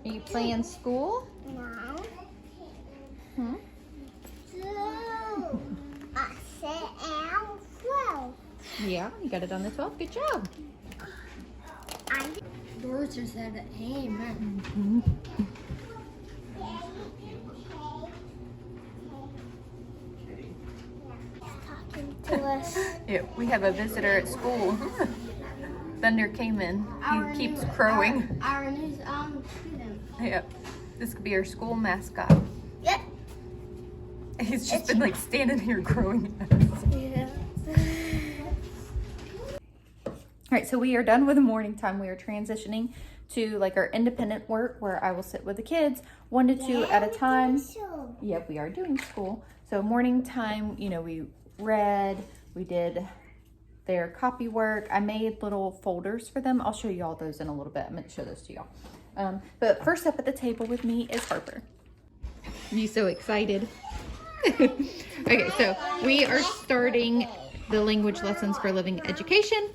Are you playing school? No. Hmm? I said and 12. Yeah, you got it on the 12. Good job. Bruce said amen. Talking to us. Yeah, we have a visitor at school. Thunder came in. He keeps crowing. Our new student. Yeah, this could be our school mascot. Yep. He's just been like standing here crowing at us. Yeah. All right, so we are done with the morning time. We are transitioning to like our independent work where I will sit with the kids 1 to 2 at a time. Yep, we are doing school. So morning time, you know, we read, we did their copy work. I made little folders for them. I'll show you all those in a little bit. I'm gonna show those to y'all. But first up at the table with me is Harper. You so excited? Okay, so we are starting the language lessons for living education.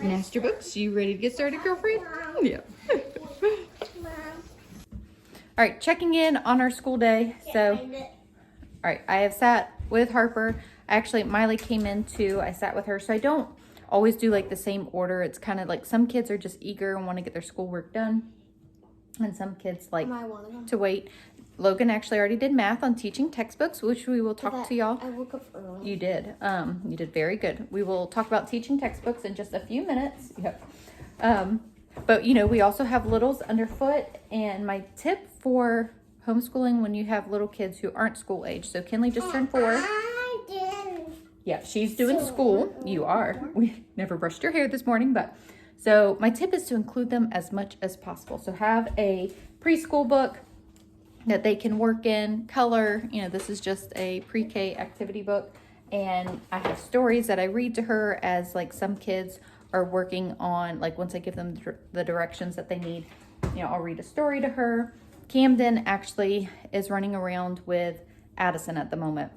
Master books, you ready to get started, girlfriend? Yeah. All right, checking in on our school day. So, all right, I have sat with Harper. Actually, Miley came in too. I sat with her. So I don't always do like the same order. It's kind of like some kids are just eager and want to get their schoolwork done. And some kids like to wait. Logan actually already did math on teaching textbooks, which we will talk to y'all. I woke up early. You did. You did very good. We will talk about teaching textbooks in just a few minutes. Yep. But you know, we also have littles underfoot, and my tip for homeschooling when you have little kids who aren't school age. So Kinley just turned 4. I didn't. Yeah, she's doing school. You are. We never brushed your hair this morning, but so my tip is to include them as much as possible. So have a preschool book that they can work in, color. You know, this is just a pre-K activity book. And I have stories that I read to her as like some kids are working on, like once I give them the directions that they need, you know, I'll read a story to her. Camden actually is running around with Addison at the moment.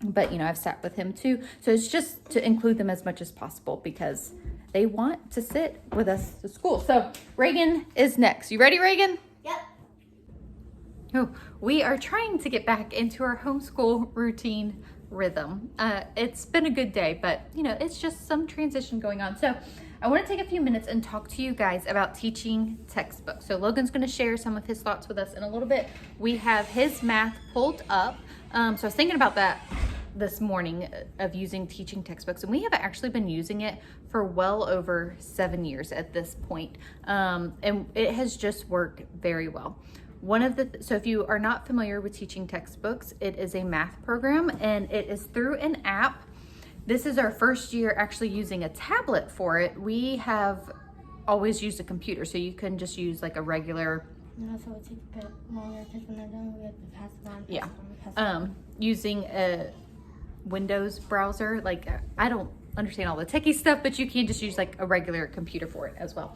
But, you know, I've sat with him too. So it's just to include them as much as possible because they want to sit with us to school. So Reagan is next. You ready, Reagan? Yep. Oh, we are trying to get back into our homeschool routine rhythm. It's been a good day, but you know, it's just some transition going on. So I want to take a few minutes and talk to you guys about teaching textbooks. So Logan's going to share some of his thoughts with us in a little bit. We have his math pulled up. So I was thinking about that this morning of using teaching textbooks, and we have actually been using it for well over 7 years at this point. And it has just worked very well. So if you are not familiar with teaching textbooks, it is a math program and it is through an app. This is our first year actually using a tablet for it. We have always used a computer, so you can just use like a regular. No, so it takes a bit longer because when they're done, we have to pass it on. Yeah. Using a Windows browser. Like, I don't understand all the techie stuff, but you can just use like a regular computer for it as well.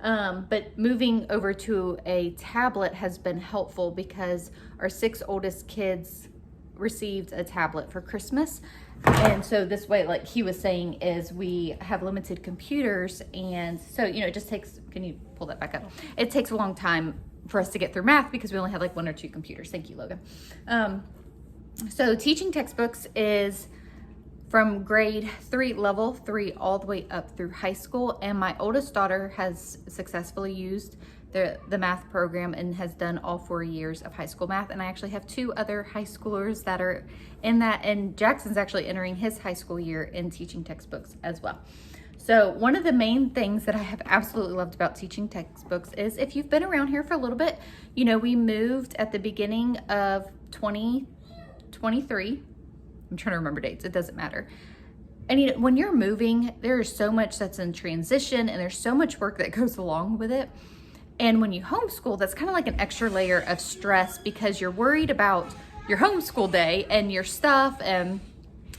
But moving over to a tablet has been helpful because our 6 oldest kids received a tablet for Christmas. And so this way, like he was saying, is we have limited computers. And so, you know, it just takes, can you pull that back up? It takes a long time for us to get through math because we only have like 1 or 2 computers. Thank you, Logan. So teaching textbooks is from grade 3, level 3, all the way up through high school. And my oldest daughter has successfully used the math program and has done all 4 years of high school math. And I actually have 2 other high schoolers that are in that. And Jackson's actually entering his high school year in teaching textbooks as well. So one of the main things that I have absolutely loved about teaching textbooks is if you've been around here for a little bit, you know, we moved at the beginning of 2023. I'm trying to remember dates. It doesn't matter. And when you're moving, there is so much that's in transition and there's so much work that goes along with it. And when you homeschool, that's kind of like an extra layer of stress because you're worried about your homeschool day and your stuff and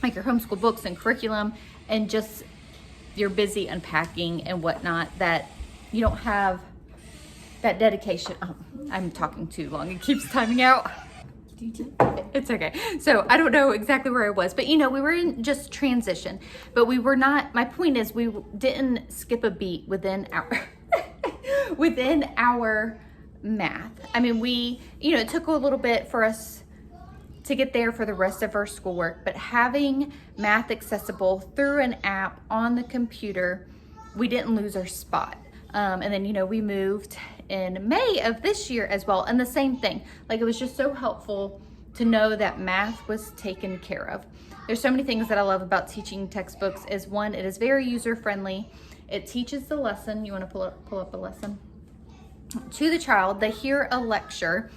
like your homeschool books and curriculum, and just you're busy unpacking and whatnot, that you don't have that dedication. Oh, I'm talking too long. It keeps timing out. It's okay. So I don't know exactly where I was, but you know, we were in just transition, but we were not, my point is we didn't skip a beat within our, within our math. I mean, it took a little bit for us to get there for the rest of our schoolwork, but having math accessible through an app on the computer, we didn't lose our spot. And then, we moved in May of this year as well. And the same thing, like, it was just so helpful to know that math was taken care of. There's so many things that I love about teaching textbooks. Is one, it is very user-friendly. It teaches the lesson. You want to pull up a lesson? To the child. They hear a lecture,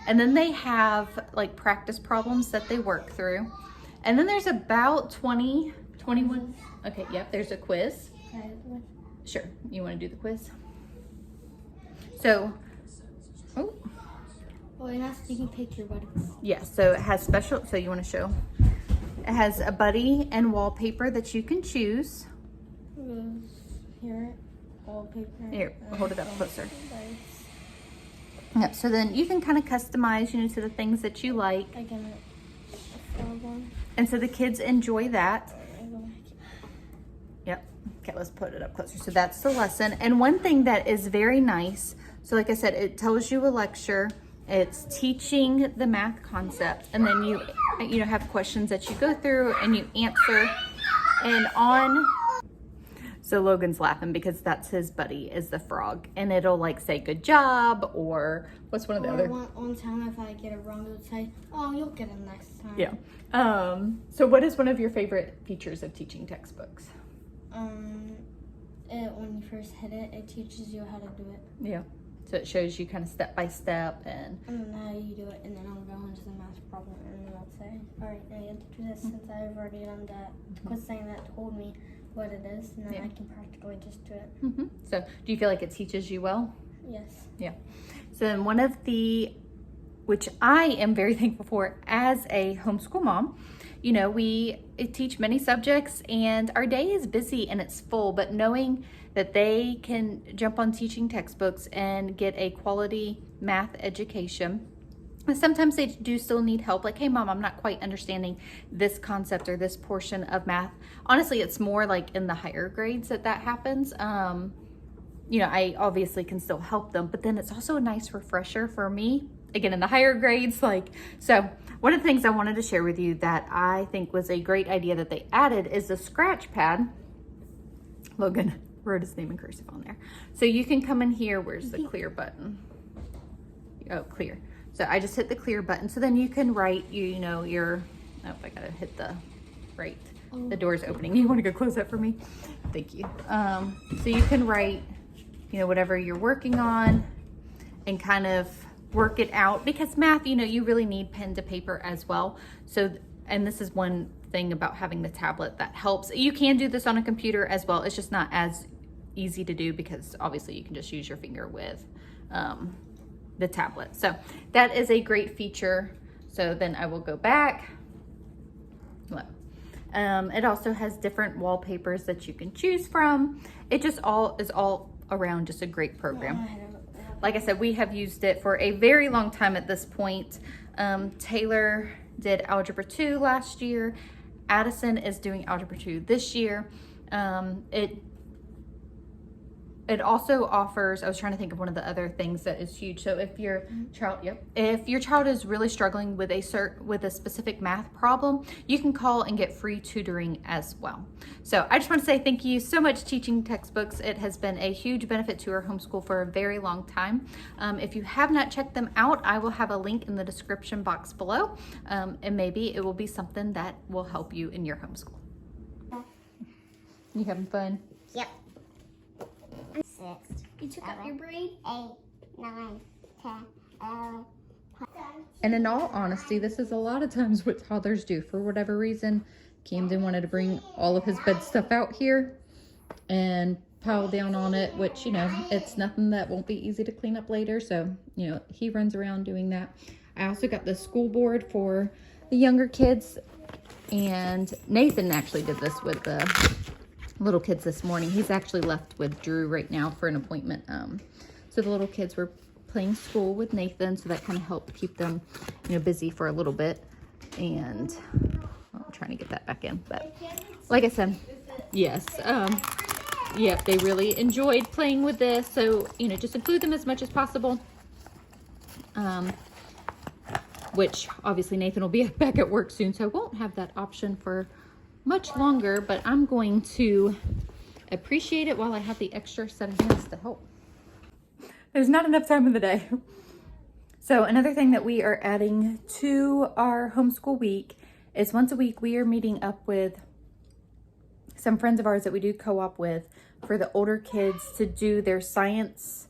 and then they have like practice problems that they work through. And then there's about 21. Okay, yep, there's a quiz. Sure, you want to do the quiz? So, well, you're not speaking picture, buddy. Yeah, so it has so you want to show? It has a buddy and wallpaper that you can choose. Here, wallpaper. Here, hold it up closer. Yep, so then you can kind of customize, to the things that you like. And so the kids enjoy that. Yep. Okay, let's put it up closer. So that's the lesson. And one thing that is very nice, so like I said, it tells you a lecture. It's teaching the math concept, and then you have questions that you go through and you answer. And so Logan's laughing because that's his buddy, is the frog, and it'll like say good job, or what's one of the other. One time if I get it wrong, it would say, "Oh, you'll get it next time." Yeah. So what is one of your favorite features of teaching textbooks? When you first hit it, it teaches you how to do it. Yeah. So it shows you kind of step by step and then how you do it, and then I'll go into the math problem, and then I'll say, all right, now you have to do this since I've already done that quiz thing that told me what it is, and then I can practically just do it. So do you feel like it teaches you well? Yes. Yeah. So then one of which I am very thankful for as a homeschool mom, we teach many subjects and our day is busy and it's full, but knowing that they can jump on teaching textbooks and get a quality math education. And sometimes they do still need help, like, hey mom, I'm not quite understanding this concept or this portion of math. Honestly, it's more like in the higher grades that happens. I obviously can still help them, but then it's also a nice refresher for me, again, in the higher grades. So one of the things I wanted to share with you that I think was a great idea that they added is the scratch pad. Logan wrote his name in cursive on there. So you can come in here, where's the clear button? Oh, clear. So I just hit the clear button. So then you can write, I gotta hit the right. The door's opening. You wanna go close that for me? Thank you. So you can write, whatever you're working on and kind of work it out, because math, you really need pen to paper as well. So, and this is one thing about having the tablet that helps. You can do this on a computer as well. It's just not as easy to do because obviously you can just use your finger with the tablet. So that is a great feature. So then I will go back. Look. It also has different wallpapers that you can choose from. It just is all around just a great program. Like I said, we have used it for a very long time at this point. Taylor did Algebra 2 last year. Addison is doing Algebra 2 this year. It also offers, I was trying to think of one of the other things that is huge. So if your child is really struggling with a specific math problem, you can call and get free tutoring as well. So I just want to say thank you so much, Teaching Textbooks. It has been a huge benefit to our homeschool for a very long time. If you have not checked them out, I will have a link in the description box below, and maybe it will be something that will help you in your homeschool. You having fun? Yep. 6. You took out your braid? 8, 9, 10, 11. And in all honesty, this is a lot of times what toddlers do. For whatever reason, Camden wanted to bring all of his bed stuff out here and pile down on it, which, it's nothing that won't be easy to clean up later. So, he runs around doing that. I also got the school board for the younger kids, and Nathan actually did this with the little kids this morning. He's actually left with Drew right now for an appointment. So the little kids were playing school with Nathan, so that kind of helped keep them, busy for a little bit. And I'm trying to get that back in, but like I said, yes, yep, they really enjoyed playing with this. So just include them as much as possible. which obviously Nathan will be back at work soon, so I won't have that option for much longer, but I'm going to appreciate it while I have the extra set of hands to help. There's not enough time in the day. So another thing that we are adding to our homeschool week is once a week we are meeting up with some friends of ours that we do co-op with for the older kids to do their science,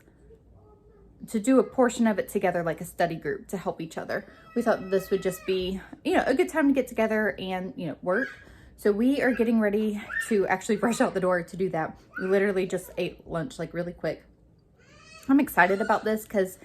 to do a portion of it together, like a study group to help each other. We thought this would just be, a good time to get together and, work. So we are getting ready to actually rush out the door to do that. We literally just ate lunch like really quick. I'm excited about this because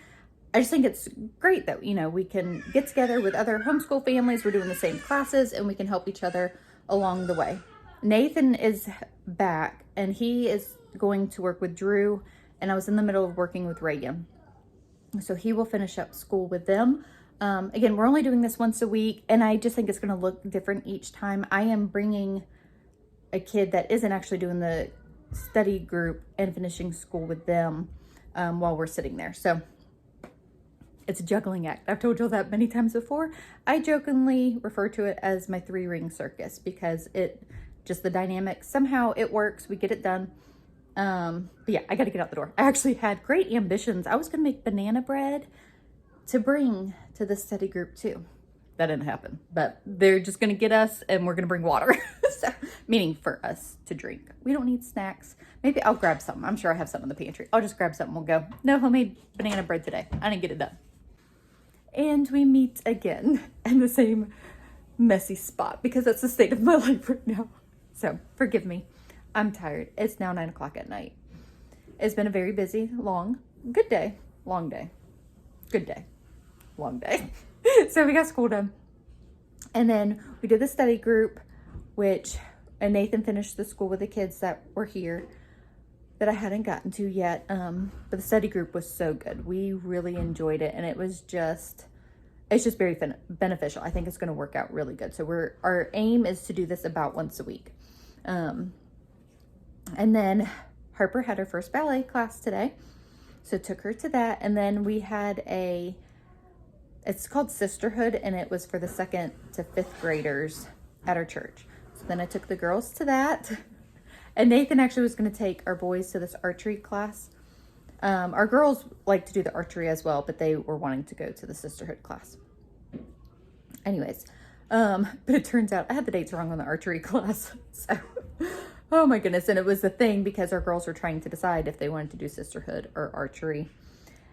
I just think it's great that, we can get together with other homeschool families. We're doing the same classes and we can help each other along the way. Nathan is back and he is going to work with Drew, and I was in the middle of working with Reagan. So he will finish up school with them. Again, we're only doing this once a week, and I just think it's going to look different each time. I am bringing a kid that isn't actually doing the study group and finishing school with them while we're sitting there. So it's a juggling act. I've told you that many times before. I jokingly refer to it as my 3-ring circus because just the dynamic, somehow it works. We get it done. But yeah, I got to get out the door. I actually had great ambitions. I was going to make banana bread to bring to the study group too. That didn't happen, but they're just going to get us and we're going to bring water. So, meaning for us to drink. We don't need snacks. Maybe I'll grab some. I'm sure I have some in the pantry. I'll just grab something. We'll go. No homemade banana bread today. I didn't get it done. And we meet again in the same messy spot because that's the state of my life right now. So forgive me. I'm tired. It's now 9 o'clock at night. It's been a very busy, good day, long day, good day, long day. So we got school done. And then we did the study group, and Nathan finished the school with the kids that were here that I hadn't gotten to yet. But the study group was so good. We really enjoyed it. And it's just very beneficial. I think it's going to work out really good. So our aim is to do this about once a week. And then Harper had her first ballet class today. So took her to that. And then we had it's called Sisterhood, and it was for the 2nd to 5th graders at our church. So then I took the girls to that. And Nathan actually was going to take our boys to this archery class. Our girls like to do the archery as well, but they were wanting to go to the Sisterhood class. Anyways, but it turns out I had the dates wrong on the archery class. So, oh my goodness. And it was a thing because our girls were trying to decide if they wanted to do Sisterhood or archery.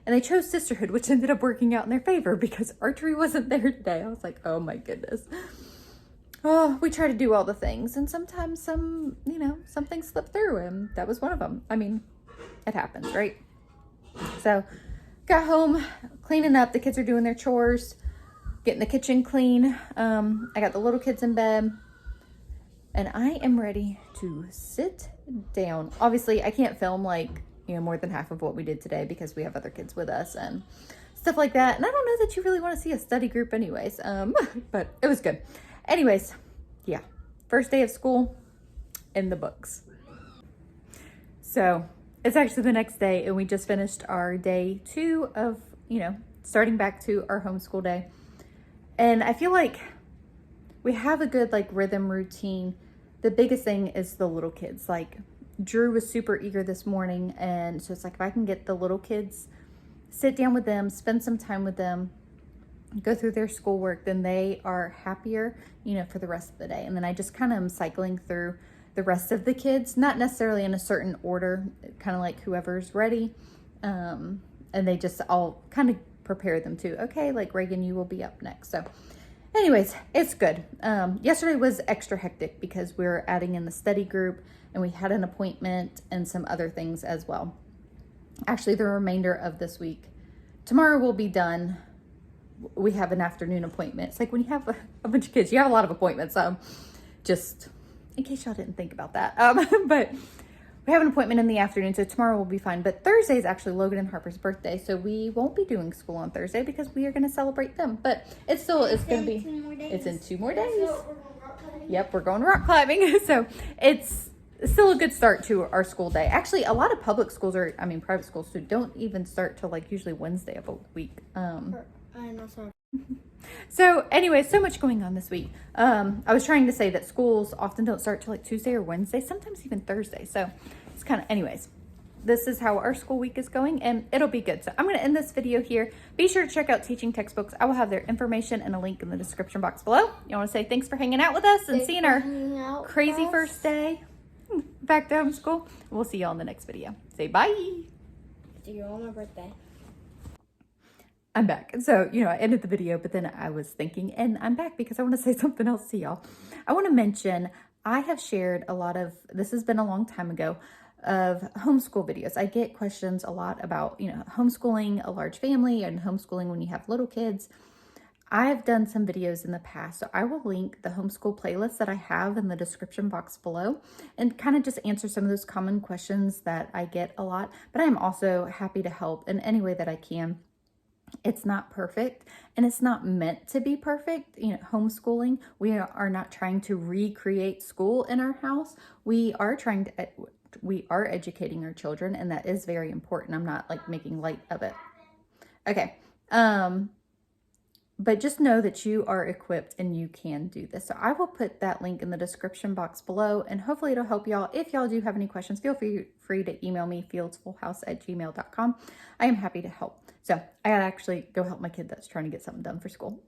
And they chose Sisterhood, which ended up working out in their favor because archery wasn't there today. I was like, oh my goodness. Oh, we try to do all the things. And sometimes some things slip through, and that was one of them. I mean, it happens, right? So got home, cleaning up. The kids are doing their chores, getting the kitchen clean. I got the little kids in bed, and I am ready to sit down. Obviously, I can't film more than half of what we did today because we have other kids with us and stuff like that. And I don't know that you really want to see a study group anyways, but it was good. Anyways, yeah, first day of school in the books. So it's actually the next day, and we just finished our day 2 of, starting back to our homeschool day. And I feel like we have a good rhythm routine. The biggest thing is the little kids. Drew was super eager this morning, and so it's if I can get the little kids, sit down with them, spend some time with them, go through their schoolwork, then they are happier, for the rest of the day. And then I just kind of am cycling through the rest of the kids, not necessarily in a certain order, kind of like whoever's ready. And they just all kind of prepare them to, okay, Reagan, you will be up next. So anyways, it's good. Yesterday was extra hectic because we were adding in the study group, and we had an appointment and some other things as well. Actually, the remainder of this week. Tomorrow we'll be done. We have an afternoon appointment. It's when you have a bunch of kids, you have a lot of appointments. Just in case y'all didn't think about that. But we have an appointment in the afternoon, so tomorrow will be fine. But Thursday is actually Logan and Harper's birthday, so we won't be doing school on Thursday because we are going to celebrate them. But it's going to be, it's in 2 more days. Yep, we're going rock climbing. So it's still a good start to our school day. Actually, a lot of public schools private schools too, don't even start till like usually Wednesday of a week. I know, sorry. So anyway, so much going on this week. I was trying to say that schools often don't start till like Tuesday or Wednesday, sometimes even Thursday. So it's kind of, anyways, this is how our school week is going and it'll be good. So I'm going to end this video here. Be sure to check out Teaching Textbooks. I will have their information and a link in the description box below. You want to say thanks for hanging out with us and seeing our crazy first day back to homeschool. We'll see you all in the next video. Say bye. See you on my birthday. I'm back. So, I ended the video, but then I was thinking, and I'm back because I want to say something else to y'all. I want to mention, I have shared a lot of, this has been a long time ago, of homeschool videos. I get questions a lot about, homeschooling a large family and homeschooling when you have little kids. I've done some videos in the past, so I will link the homeschool playlist that I have in the description box below and kind of just answer some of those common questions that I get a lot. But I'm also happy to help in any way that I can. It's not perfect and it's not meant to be perfect. Homeschooling, we are not trying to recreate school in our house. We are educating our children, and that is very important. I'm not like making light of it. Okay. But just know that you are equipped and you can do this. So I will put that link in the description box below, and hopefully it'll help y'all. If y'all do have any questions, feel free to email me, fieldsfullhouse@gmail.com. I am happy to help. So I gotta actually go help my kid that's trying to get something done for school.